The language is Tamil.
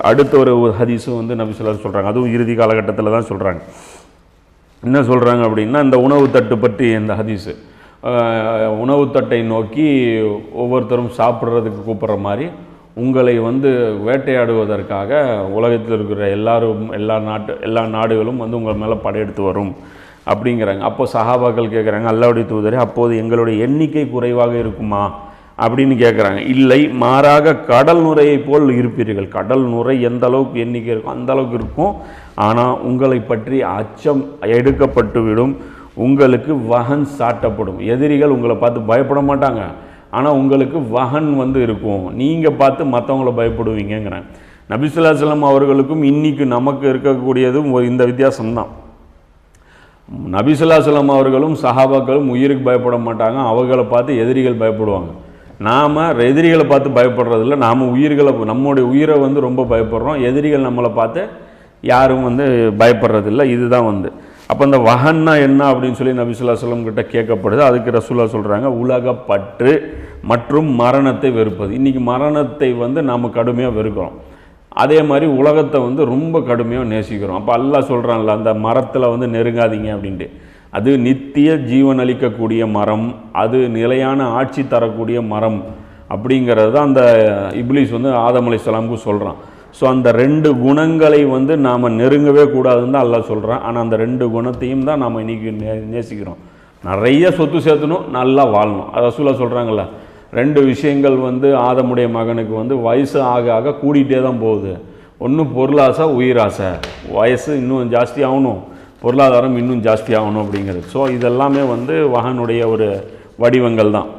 அடுத்த ஒரு ஹதீஸும் வந்து நபி ஸல்லல்லாஹு அலைஹி வஸல்லம் சொல்கிறாங்க. அதுவும் இறுதி காலகட்டத்தில் தான் சொல்கிறாங்க. என்ன சொல்கிறாங்க அப்படின்னா, இந்த உணவு தட்டு பற்றி இந்த ஹதீஸு உணவு தட்டை நோக்கி ஒவ்வொருத்தரும் சாப்பிட்றதுக்கு கூப்பிட்ற மாதிரி உங்களை வந்து வேட்டையாடுவதற்காக உலகத்தில் இருக்கிற எல்லா நாடுகளும் வந்து உங்கள் மேலே படையெடுத்து வரும் அப்படிங்கிறாங்க. அப்போ சஹாபாக்கள் கேட்குறாங்க, அல்லாஹ்வுடைய தூதரே, அப்போது எங்களுடைய எண்ணிக்கை குறைவாக இருக்குமா அப்படின்னு கேட்குறாங்க. இல்லை, மாறாக கடல் நுரையை போல் இருப்பீர்கள். கடல் நுரை எந்த அளவுக்கு எண்ணிக்கை இருக்கும் அந்த அளவுக்கு இருக்கும். ஆனால் உங்களை பற்றி அச்சம் எடுக்கப்பட்டுவிடும், உங்களுக்கு வகன் சாட்டப்படும். எதிரிகள் உங்களை பார்த்து பயப்பட மாட்டாங்க, ஆனால் உங்களுக்கு வகன் வந்து இருக்கும், நீங்கள் பார்த்து மற்றவங்கள பயப்படுவீங்கிறேன். நபி ஸல்லல்லாஹு அலைஹி வஸல்லம் அவர்களுக்கும் இன்றைக்கி நமக்கு இருக்கக்கூடியதும் இந்த வித்தியாசம்தான். நபி ஸல்லல்லாஹு அலைஹி வஸல்லம் அவர்களும் சஹாபாக்களும் உயிருக்கு பயப்பட மாட்டாங்க, அவர்களை பார்த்து எதிரிகள் பயப்படுவாங்க. நாம் எதிரிகளை பார்த்து பயப்படுறதில்ல, நாம் நம்முடைய உயிரை வந்து ரொம்ப பயப்படுறோம். எதிரிகள் நம்மளை பார்த்து யாரும் வந்து பயப்படுறதில்ல. இதுதான் வந்து அப்போ இந்த வகன்னா என்ன அப்படின்னு சொல்லி நபி ஸல்லல்லாஹு அலைஹி வஸல்லம் கிட்ட கேட்கப்படுது. அதுக்கு ரசூலுல்லாஹ் சொல்கிறாங்க, உலகப்பற்று மற்றும் மரணத்தை வெறுப்பது. இன்றைக்கி மரணத்தை வந்து நாம் கடுமையாக வெறுக்கிறோம், அதே மாதிரி உலகத்தை வந்து ரொம்ப கடுமையாக நேசிக்கிறோம். அப்போ அல்லாஹ் சொல்கிறான்ல, அந்த மரத்தில் வந்து நெருங்காதீங்க அப்படின்ட்டு. அது நித்திய ஜீவன் அளிக்கக்கூடிய மரம், அது நிலையான ஆட்சி தரக்கூடிய மரம் அப்படிங்கிறது தான் அந்த இப்லீஸ் வந்து ஆதம் அலைஹிஸ்ஸலாமுக்கு சொல்கிறான். ஸோ அந்த 2 குணங்களை வந்து நாம் நெருங்கவே கூடாதுன்னு தான் அல்லாஹ் சொல்கிறான். ஆனால் அந்த 2 குணத்தையும் தான் நாம் இன்றைக்கி நேசிக்கிறோம். நிறைய சொத்து சேர்த்தணும், நல்லா வாழணும். அது ரசூலுல்லாஹ் சொல்கிறாங்கல்ல, 2 விஷயங்கள் வந்து ஆதமுடைய மகனுக்கு வந்து வயசு ஆக ஆக கூடிகிட்டே தான் போகுது. ஒன்று பொருளாசை, உயிராசை. வயசு இன்னும் ஜாஸ்தி ஆகணும், பொருளாதாரம் இன்னும் ஜாஸ்தி ஆகணும் அப்படிங்கிறது. ஸோ இதெல்லாமே வந்து வகனுடைய ஒரு வடிவங்கள் தான்.